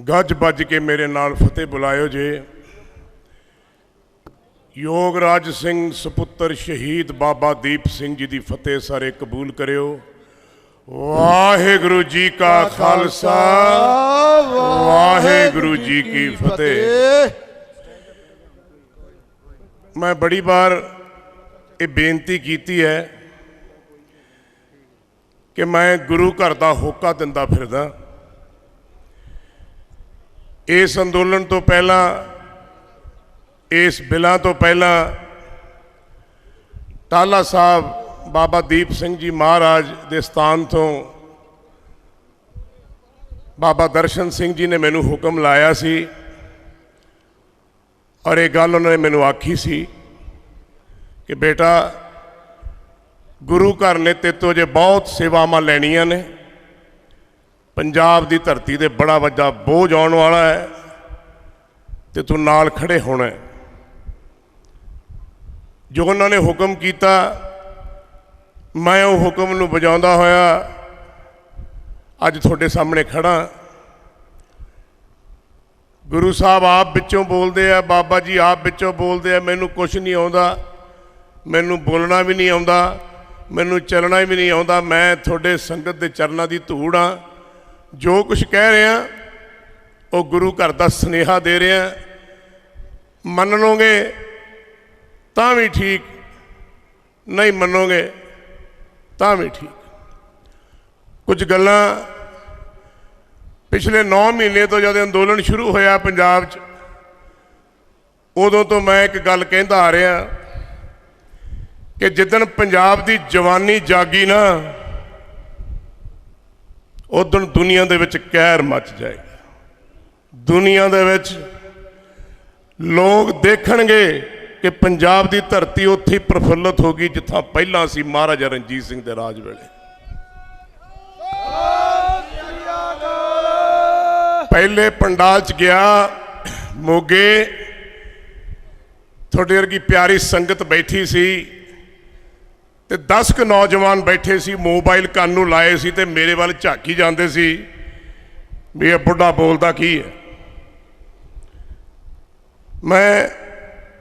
गज बज के मेरे नाल फतेह बुलायो जे। योगराज सिंह सपुत्र शहीद बाबा दीप सिंह जी की फतेह सारे कबूल करियो। वाहेगुरु जी का खालसा, वाहेगुरु जी की फतेह। मैं बड़ी बार ये बेनती की है कि मैं गुरु घर का होका दिंदा फिरदा। इस अंदोलन तो पहला, इस बिलों तो पहला टाला साहब बाबा दीप सिंह जी महाराज के स्थान तो बाबा दर्शन सिंह जी ने मैनू हुक्म लाया सी और ये गल उन्होंने मैनू आखी सी कि बेटा गुरु घर ने तेतों जे बहुत सेवावां लैनियां ने। पंजाब की धरती ते बड़ा वड्डा बोझ आने वाला है तो तू नाल खड़े होना है। जो उन्होंने हुक्म किया मैं वो हुक्म नूं बजाउंदा होया अज तुहाडे सामने खड़ा। गुरु साहब आप विचों बोलते हैं, बाबा जी आप विचों बोलते हैं। मैनू कुछ नहीं आता, मैनू बोलना भी नहीं आता, मैनू चलना भी नहीं आता। मैं तुहाडे संगत के चरणों की धूड़ हाँ। जो कुछ कह रहे हैं वो गुरु घर का सुनेहा दे रहे हैं। मन लोगे तां भी ठीक, नहीं मनोगे तां भी ठीक। कुछ गल्लां पिछले 9 महीने तो जब अंदोलन शुरू होया पंजाब च, उदों तो मैं एक गल कहता आ रहा कि जिदन पंजाब की जवानी जागी ना उदन दुनिया दे विच कहर मच जाएगा। दुनिया दे विच लोग देखणगे कि पंजाब की धरती उत्थे प्रफुल्लित होगी जिथा पहला सी महाराजा रणजीत सिंह के राज वेले। पहले पंडाल च गया मोगे, थोड़ी वर्गी प्यारी संगत बैठी सी ते 10 क नौजवान बैठे सी, मोबाइल कान नूं लाए सी ते मेरे वाल झाकी जाते सी भी ये बुढ़ा बोलता की है। मैं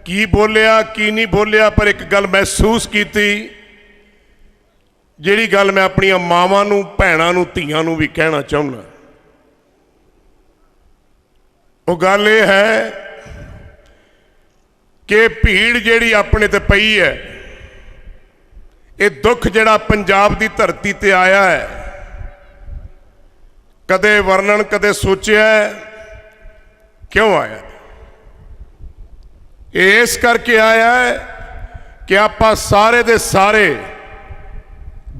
की बोलिया की नहीं बोलिया, पर एक गल महसूस की, जिहड़ी गल मैं अपनी मावां नूं, भैणां नूं, धीआं नूं भी कहना चाहुंदा। वो गल ये है कि भीड़ जिहड़ी अपने ते पई है, ये दुख जिहड़ा पंजाब की धरती ते आया है, कदे वर्णन कदे सोचिया क्यों आया। ये इस करके आया है कि आपां सारे दे सारे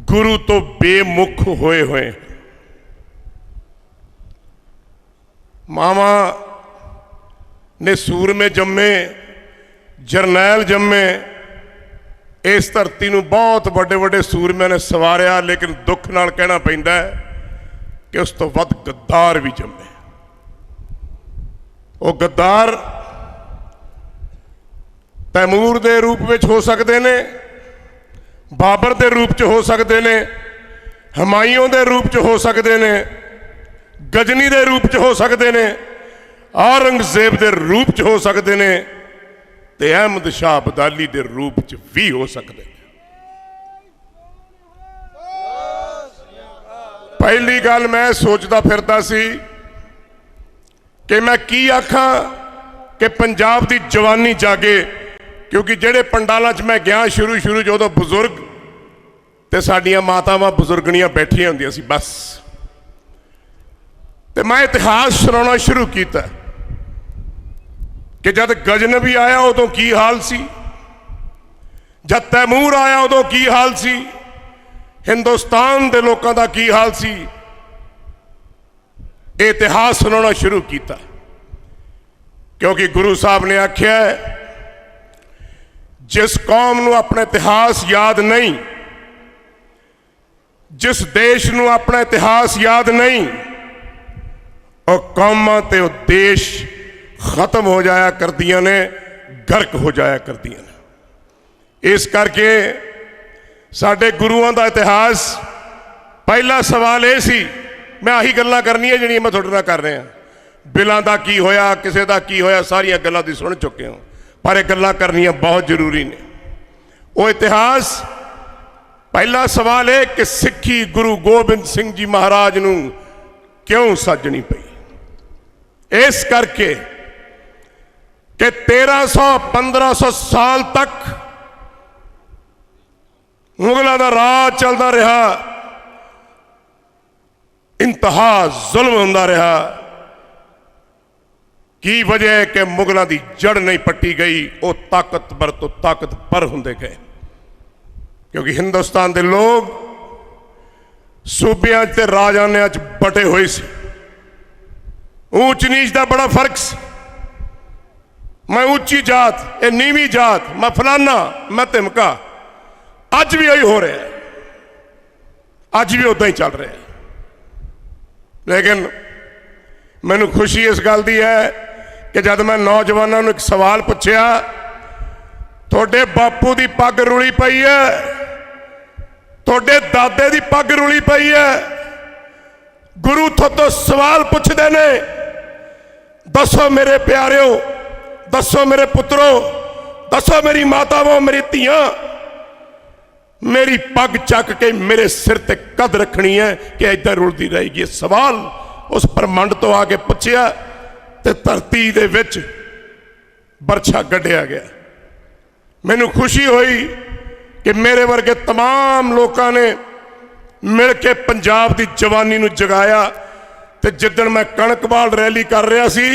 गुरु तो बेमुख होए हुए। मावा ने सूरमे जम्मे, जरनैल जम्मे, इस धरती नूं बहुत बड़े बड़े सूरमिਆਂ ने सवारिया, लेकिन दुख नाल कहना पैंदा है कि उस तो वध गद्दार भी जम्मे। वो गद्दार तैमूर के रूप में हो सकते ने, बाबर के रूप च हो सकते ने, हमायूं के रूप च हो सकते ने, गजनी के रूप च हो सकते ने, औरंगजेब के रूप च हो सकते ने, ते अहमद शाह अब्दाली के रूप च भी हो सकते हैं। पहली गल मैं सोचता फिरता सी कि मैं की आखा कि पंजाब की जवानी जागे, क्योंकि जेड़े पंडालों च मैं गया शुरू शुरू जो उदों बुजुर्ग ते साडियां मातावां बुजुर्गणियां बैठियां होंदियां सी बस। ते मैं इतिहास सुनाना शुरू किया कि जब गजनबी आया उदों की हाल सी, जब तैमूर आया उदों की हाल सी, हिंदुस्तान के लोगों का की हाल सी। इतिहास सुनाना शुरू किया क्योंकि गुरु साहब ने आख्या जिस कौम नूं अपना इतिहास याद नहीं, जिस देश नूं अपना इतिहास याद नहीं, और कौमां ते वो देश खत्म हो जाया करदियां ने, गर्क हो जाया करदियां ने। इस करके साडे गुरुआं दा इतिहास, पहला सवाल ये सी, मैं आही गल्लां करनियां जिहड़ियां मैं तुहाडे नाल कर रहा। बिलों का की होया, किसी का की होया, सारिया गल्लां दी सुन चुके हो, पर ये गल्लां करनियां बहुत जरूरी ने। वो इतिहास, पहला सवाल है कि सिक्खी गुरु गोबिंद सिंह जी महाराज नूं क्यों साजनी पई? इस करके कि 1300-1500 साल तक मुगलों का राज चलता रहा, इंतहा जुल्म होंदा रहा। की वजह है कि मुगलों की जड़ नहीं पट्टी गई, वो ताकतवर तो ताकतवर होंदे गए, क्योंकि हिंदुस्तान के लोग सूबियां ते राजानियां च बटे हुए सी। ऊंच नीच का बड़ा फर्क सी। मैं ऊंची जात, ये नीवी जात, मैं फलाना, मैं तिमका। अज भी यही हो रहा है, अज भी उदा ही चल रहा है। लेकिन मैनू खुशी इस गल की है कि जब मैं नौजवानों को एक सवाल पूछया, थोड़े बापू की पग रुली पई है, थोड़े दादे की पग रुली पई है, गुरु तो सवाल पूछते ने, दसो मेरे प्यारिओ, दसो मेरे पुत्रों, दसो मेरी माताओं, मेरी धियां, मेरी पग चक के मेरे सिर ते कद रखनी है कि इधर रुलती रहेगी? सवाल उस ब्रह्मंड तो आके पूछया ते धरती दे विच बरछा गढ़िया गया। मैनू खुशी हुई कि मेरे वर्गे तमाम लोगों ने मिल के पंजाब की जवानी नू जगाया। ते जिदन मैं कणकवाल रैली कर रहा सी,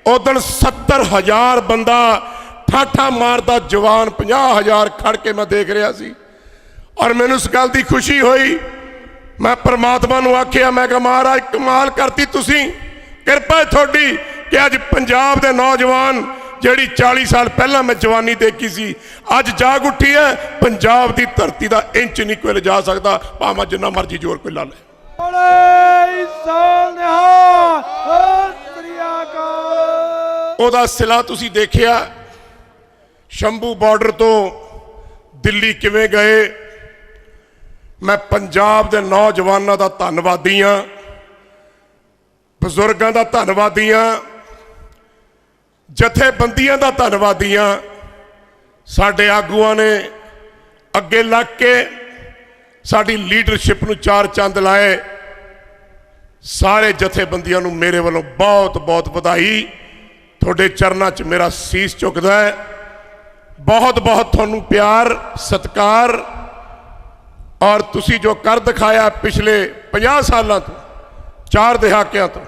उदन 70,000 बंदा ठाठा मारदा जवान 50,000 खड़ के मैं देख रहा सी। और मैनू इस गल की खुशी हुई। मैं परमात्मा नू आख्या, मैं कहा महाराज कमाल करती तुसी, किरपा है थोड़ी कि अज पंजाब के नौजवान जिहड़ी 40 साल पहला मैं जवानी देखी सी, अज जाग उठी है। पंजाब की धरती का इंच नहीं कोई जा सकता, भावें जिन्ना मर्जी जोर कोई ला ले। ओदा सिला तुसी देखिया, शंभू बॉर्डर तो दिल्ली किवें गए। मैं पंजाब के नौजवानों का धन्नवादी हाँ, बजुर्गों का धन्नवादी हाँ, जथेबंदियों का धन्नवादी हाँ। साडे आगुआं ने अगे लग के साडी लीडरशिप नूं चार चंद लाए। सारे जथेबंदियों नूं मेरे वालों बहुत बहुत बधाई। थोड़े चरणों च मेरा सीस झुकदा है। बहुत बहुत तुहानूं प्यार सत्कार, और तुसी जो कर दिखाया पिछले 50 सालों तो, 4 दहाकियां तो,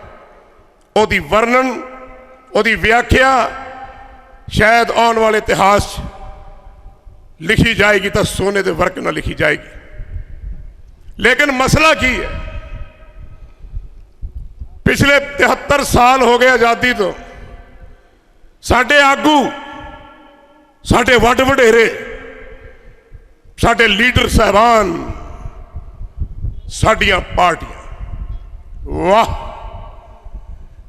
ओदी वर्णन, ओदी व्याख्या शायद आने वाले इतिहास लिखी जाएगी तो सोने के वर्क ना लिखी जाएगी। लेकिन मसला की है, पिछले 73 साल हो गए आज़ादी तो, साडे आगू, साडे वड वडेरे, साडे लीडर साहबान, साडियां पार्टियां, वाह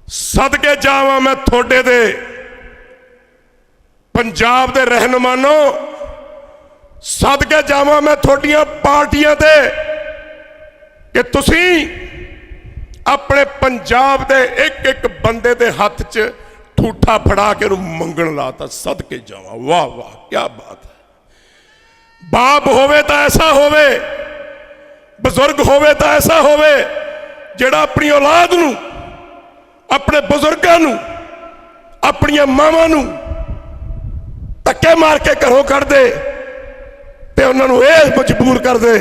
सदके जावां मैं थोड़े दे पंजाब दे रहनुमानो, सदके जावां मैं थोड़ियां पार्टियां दे कि तुसी अपने पंजाब दे एक एक बंदे दे हाथ च ठूठा फड़ा के मंगण लाता। सदके जावां, वाह वाह क्या बात है। बाप होवे तो ऐसा होवे, बुजुर्ग होवे तो ऐसा होवे जिहड़ा अपनी औलाद नूं, अपने बुजुर्गों नूं, अपनियां मावां नूं धक्के मार के घरों कढ दे ते उन्हां नूं इह मजबूर कर दे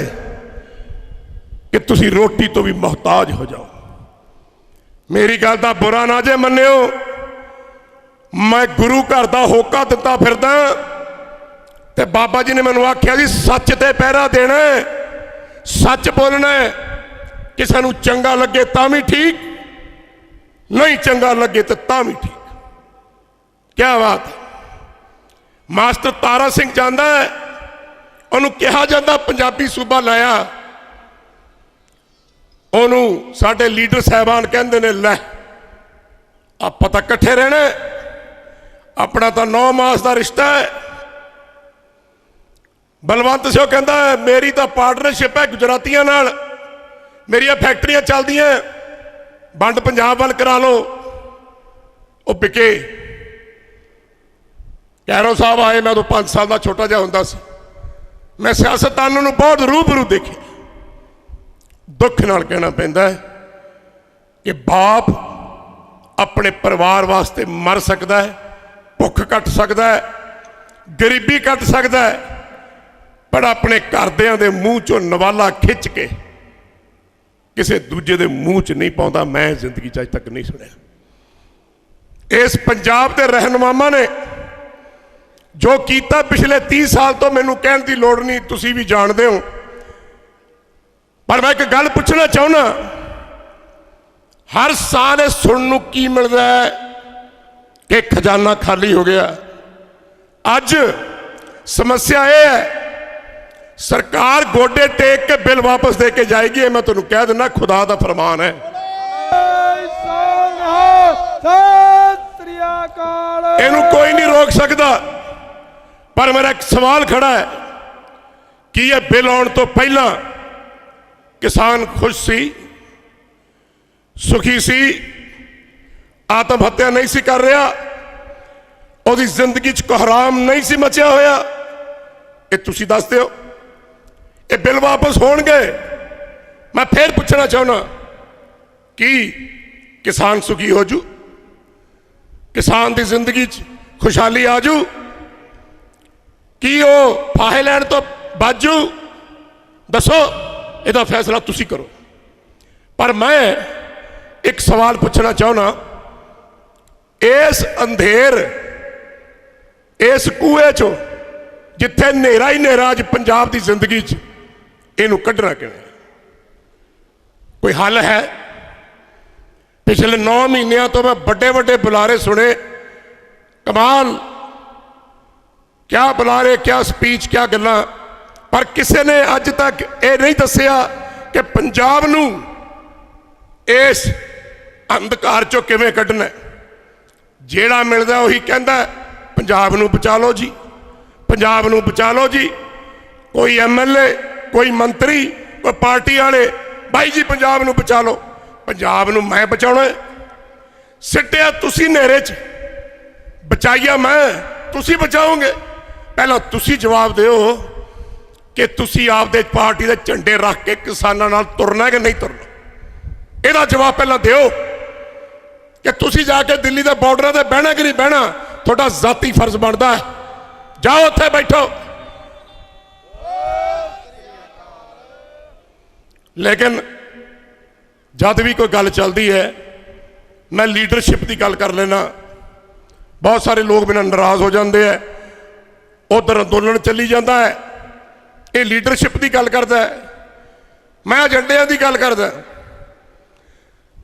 कि तुसीं रोटी तो भी मोहताज हो जाओ। मेरी गल दा बुरा ना जे मन्निओ, मैं गुरु घर दा होका दिता फिरदा ते बाबा जी ने मैनू आख्या जी सच ते पहरा देना, सच बोलना, किसी नूं चंगा लगे तां भी ठीक, नहीं चंगा लगे तो तां भी ठीक। क्या बात है। मास्टर तारा सिंह जांदा है, उन्होंने कहा जाता पंजाबी सूबा लाया, उन्होंने साडे लीडर साहबान कहते ने लै आपां तां इकट्ठे रहना, अपना तो 9 मास का रिश्ता है। बलवंत सिंह कहता है मेरी तो पार्टनरशिप है गुजरातियों नाल, मेरिया फैक्ट्रियां चलदियां, वंड पंजाब वाल करा लो। ਉਹ ਵਿਕੇ ਕੈਰੋਂ ਸਾਹਿਬ ਆਏ, मैं उदों 5 साल का छोटा जिहा हुंदा सी। मैं सियासतदानां नूं बहुत रूबरू देखी। दुख नाल कहना पैंदा है कि बाप अपने परिवार वास्ते मर सकता है, भुख कट सकता है, गरीबी कट सकता है, पर अपने घरदियां दे मूँह चों नवाला खिंच के किसी दूजे दे मूँह च नहीं पाउंदा। मैं जिंदगी च अज तक नहीं सुनिया। इस पंजाब के रहनुमावां ने जो किया पिछले 30 साल तो मैनू कहण दी लोड़ नहीं, तुसी भी जानते हो। पर मैं एक गल पूछना चाहना, हर साल ये सुनने नूं की मिलता है कि खजाना खाली हो गया। अज समस्या यह है, सरकार गोडे टेक के बिल वापस दे के जाएगी। मैं तुहानूं कह दिना, खुदा दा फरमान है। इनू कोई नहीं रोक सकता। पर मेरा एक सवाल खड़ा है कि यह बिल आने तो पहला किसान खुश सी, सुखी सी, आत्म हत्या नहीं सी कर रहा, उसकी जिंदगी च कोहराम नहीं सी मचिया होया? ये तुसी दस दिओ। ये बिल वापस होणगे? मैं फिर पूछना चाहना कि किसान सुखी हो जू, किसान की जिंदगी च खुशहाली आ जू, कि वो फाहे लैण तो बाजू? दसो, इसका फैसला तुसी करो। पर मैं एक सवाल पूछना चाहना, इस अंधेर, इस कुएं चो जिथे नेरा ही नेरा अज पंजाब की जिंदगी च, इनू कढ़ना किवें? कोई हल है? पिछले 9 महीनों तो मैं बड़े बड़े बुलारे सुने, कमाल, क्या बुलारे, क्या स्पीच, क्या गल्लां, पर किसी ने अज तक ये नहीं दसिया कि पंजाब नूं इस अंधकार चों किवें कढ़ना। जेड़ा मिलदा उही कहंदा पंजाब नूं बचा लो जी, पंजाब नूं बचा लो जी। कोई MLA, कोई मंत्री, कोई पार्टी वाले, भाई जी पंजाब नूं बचा लो। पंजाब नूं मैं बचाउणा? सिट्टिया तुसी नेरे च, बचाइया मैं, तुसी बचाओगे? पहला तुसी जवाब दिओ कि तुसी आपदे पार्टी दे झंडे रख के किसानां नाल तुरना कि नहीं तुरना। ਇਹਦਾ जवाब पहला दिओ कि तुसी जाके दिल्ली के बॉर्डर से बहना कि नहीं बहना, थोड़ा जाती फर्ज बनता है। जाओ उत्थे बैठो। लेकिन जब भी कोई गल चलती है, मैं लीडरशिप की गल कर लेना, बहुत सारे लोग मेरे नाराज हो जाते हैं। उधर अंदोलन चली जाता है, ये लीडरशिप की गल करता है, मैं एजेंडियां की गल करदा।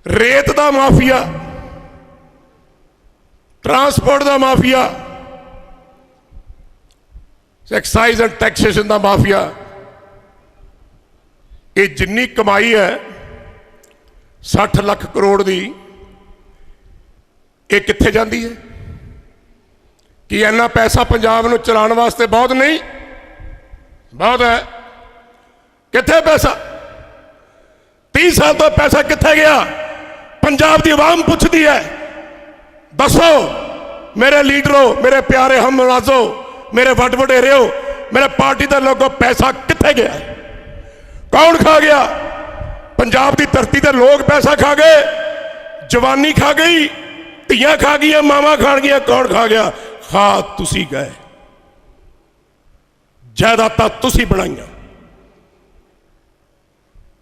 रेत का माफिया, ट्रांसपोर्ट का माफिया, एक्साइज एंड टैक्सेशन का माफिया, ये जिन्नी कमाई है 60 लाख करोड़ की, ये कित्थे जाती है? कि इन्ना पैसा पंजाब नूं चलाउण वास्ते बहुत नहीं? बहुत है। कित्थे पैसा? 30 साल तो पैसा कित्थे गया? पंजाब की आवाम पुछदी है। दसो मेरे लीडरों, मेरे प्यारे हम मुलाजो, मेरे वड वडेरिओ, मेरे पार्टी के लोगों, पैसा कित्थे गया? कौन खा गया? पंजाब की धरती के लोग पैसा खा गए, जवानी खा गई, धियां खा गई, मावां खा गई। कौन खा गया? खा तुसी गए, जायदादां तुसी बनाईयां,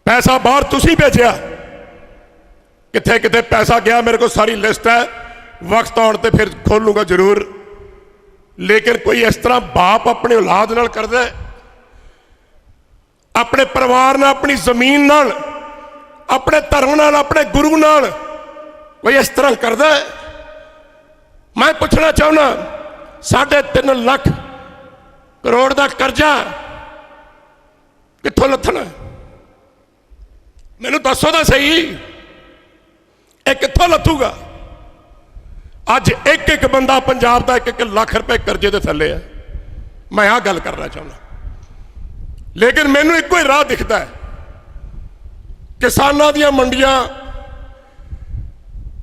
पैसा बाहर तुसी भेजिया। किथे किथे पैसा गया, मेरे को सारी लिस्ट है, वक्त आने ते फिर खोलूंगा जरूर। लेकिन कोई इस तरह बाप अपने औलाद नाल करदा है, अपने परिवार नाल, अपनी जमीन नाल, अपने धर्म नाल, अपने गुरु नाल कोई इस तरह करदा है? मैं पूछना चाहना, 3.5 लाख करोड़ का कर्जा कित्थों लथना? मैनू दसो तो सही, ये कित्थों लथूगा? अज एक एक बंदा पंजाब का 1-1 लाख रुपए कर्जे के थले है। मैं आ गल करना चाहना, लेकिन मैनू एको ही राह दिखता है, किसानों दी मंडियां,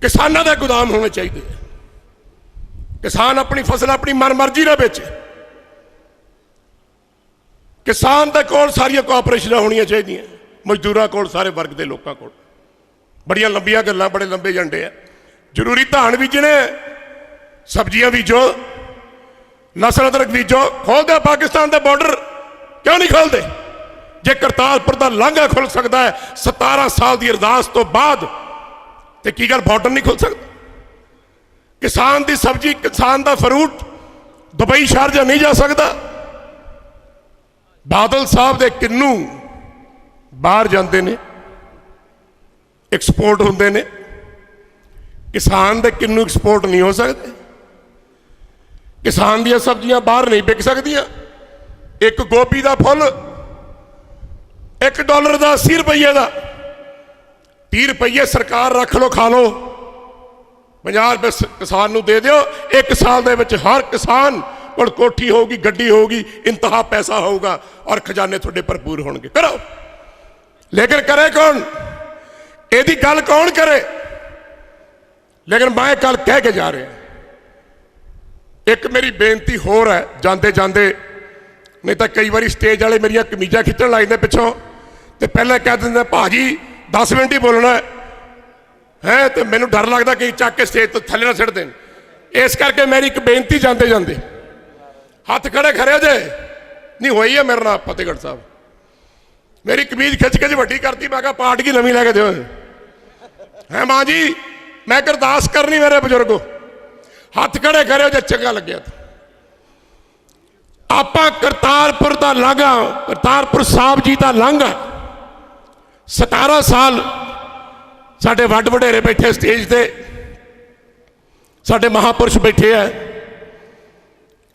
किसानों के गोदाम होने चाहिए। किसान अपनी फसल अपनी मनमर्जी ना बेचे। किसान दे कोल सारिया कोआपरेशन होनी चाहिए, मजदूरों कोल, सारे वर्ग के लोगों को। बड़िया लंबिया गल्लां, बड़े लंबे झंडे है। जरूरी धान बीजने, सब्जियां बीजो, लसन अदरक बीजो। खोल दे पाकिस्तान के बॉर्डर, क्यों नहीं खोलते? जे करतारपुर का लांघा खुल सकता है 17 साल की अरदास तो बाद, तो की गल बॉर्डर नहीं खुल सकता? किसान की सब्जी, किसान का फ्रूट दुबई शारजा नहीं जा सकता? बादल साहब के किन्नू बाहर जाते ने, एक्सपोर्ट होंगे ने, किसान के किन्नू एक्सपोर्ट नहीं हो सकते। किसान दी सब्जियां बाहर नहीं बिक सकदियां। एक गोभी का फुल $1 का 80 रुपये का, 30 रुपये सरकार रख लो, खा लो, 50 रुपये किसान नूं दे दिओ। 1 साल दे विच हर किसान कोल कोठी होगी, गड्डी होगी, इंतहा पैसा होगा और खजाने थोड़े भरपूर होंगे। करो, लेकिन करे कौन? यदि गल कौन करे? लेकिन मैं कल कह के जा रहा, एक मेरी बेनती होर है जाते जाते, नहीं तो कई बार स्टेज वाले मेरिया कमीजा खिंचण लग जाते पिछों, तो पहले कह देंगे भाजी 10 मिनट ही बोलना है, तो मैनू डर लगता कि चक के स्टेज तो थले ना सिट देन। इस करके मेरी एक बेनती जाते जाते, हाथ खड़े खड़े जे नहीं हुई है मेरे नाम फतेहगढ़ साहब, मेरी कमीज खिंच के वड्डी करती, मैं कहा पार्ट की नवी लैके दो है मां जी, मैं अरदास करनी मेरे बजुर्गो, हाथ खड़े खड़े जो चंगा लग्या। आप करतारपुर का लांघा, करतारपुर साहब जी का लांघा 17 साल साडे वड वडेरे बैठे स्टेज पे, साडे महापुरुष बैठे है,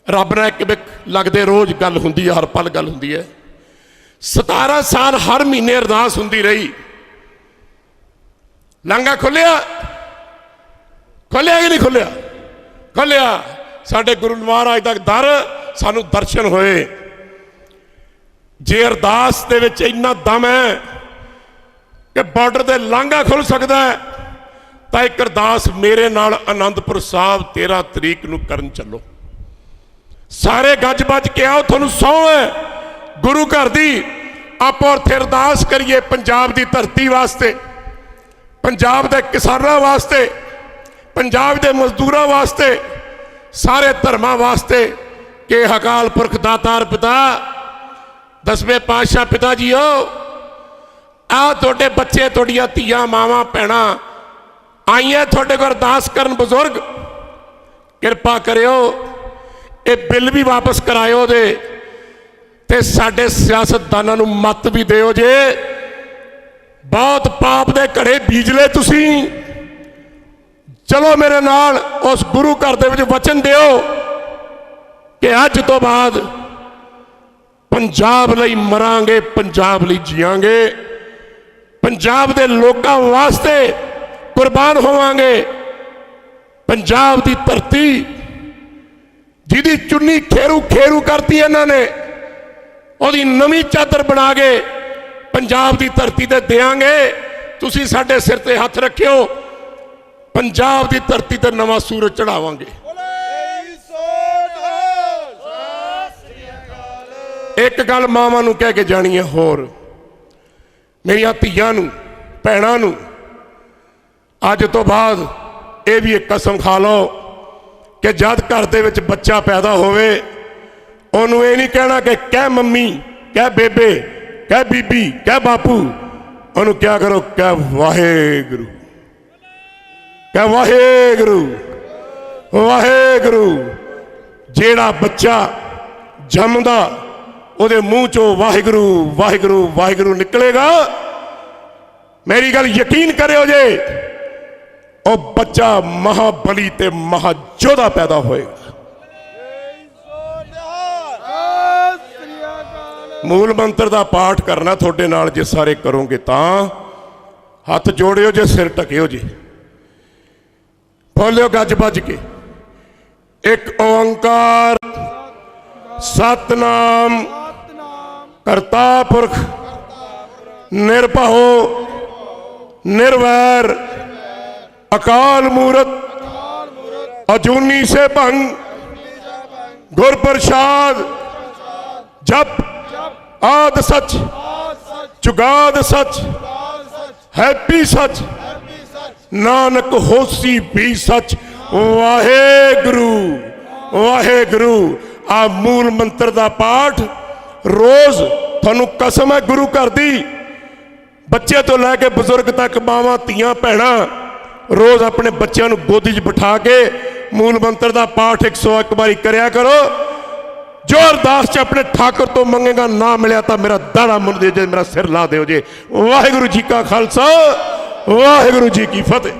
रब ने कि लगते रोज गल हुंदी है, हर पल गल हुंदी है। 17 साल हर महीने अरदास हुंदी रही। लांघा खुलिया, खुलिया कि नहीं खुलिया? खुलिया। साडे गुरु महाराज का दर, सानू दर्शन होए। जे अरदास दे विच इन्ना दम है कि बॉर्डर से लांघा खुल सकता है, तो एक अरदास मेरे नाल आनंदपुर साहब 13 तरीक नूं करन चलो। सारे गज बज के आओ, तुहानूं सौं है गुरु घर दी। आप उत्थे अरदास करिए पंजाब की धरती वास्ते, पंजाब के किसानों वास्ते, पंजाब के मजदूरों वास्ते, सारे धर्मां वास्ते कि अकाल पुरख दातार पिता 10वें पातशाह पिता जी हो, आ थोड़े बच्चे, थोड़िया धीआं, मावां, भैणां आईयां थोड़े को अरदास करन। बुजुर्ग कृपा करियो, ये बिल भी वापस करायो जे, ते साडे सियासतदानां नूं मत भी दिओ जे। बहुत पाप दे घड़े बीज ले तुसीं। चलो मेरे नाल उस गुरु घर दे विच वचन दिओ कि अज तो बाद पंजाब लई मरांगे, पंजाब लई जियांगे, पंजाब दे लोकां वास्ते कुर्बान होवांगे। पंजाब दी धरती जिहदी चुन्नी खेरू खेरू करती इन्होंने, उहदी नवीं चादर बना के पंजाब की धरती ते देंगे। तुसीं साडे सिर ते हथ रखियो, पंजाब की धरती ते नवां सूरज चढ़ावांगे। एक गल मावां नूं कह के जानी है होर, मेरिया धीआं नूं, भैणां नूं, अज तो बाद ये भी एक कसम खा लो कि जद घर दे विच बच्चा पैदा होवे, उन्होंने ये नहीं कहना कि कह मम्मी, कह बेबे, कह बीबी, कह बापू, उन्होंने क्या करो, कह वाहेगुरु, कह वाहेगुरु, वाहेगुरु। जेड़ा बच्चा जमदा उहदे मूँह चो वाहेगुरु वाहेगुरु वाहेगुरु निकलेगा, मेरी गल यकीन करियो जे, और बच्चा महाबली ते महायोधा पैदा होएगा। मूल मंत्र का पाठ करना थोड़े नाल जे सारे करोगे तां, हाथ जोड़ियो जे, सिर ढकियो जे, बोलियो गज बज के एक ओंकार सतनाम करता पुरख निर्भओ निर्वैर अकाल मूरत अजूनी से भंग गुर प्रसाद जप आद सच जुगाद सच हैप्पी सच नानक होसी भी सच वाहेगुरु वाहेगुरु। आ मूल मंत्र का पाठ रोज थानू कसम है गुरु घर दी, बच्चे तो लैके बजुर्ग तक मावां धीआं भैणां रोज अपने बच्चों को गोदी च बिठा के मूल मंत्र का पाठ 101 बारी करया करो। जो अरदास च अपने ठाकुर तो मंगेगा ना मिलया तो मेरा दाड़ा मुन दे जे, मेरा सिर ला दो जे। वाहिगुरु जी का खालसा वाहिगुरु जी की फतेह।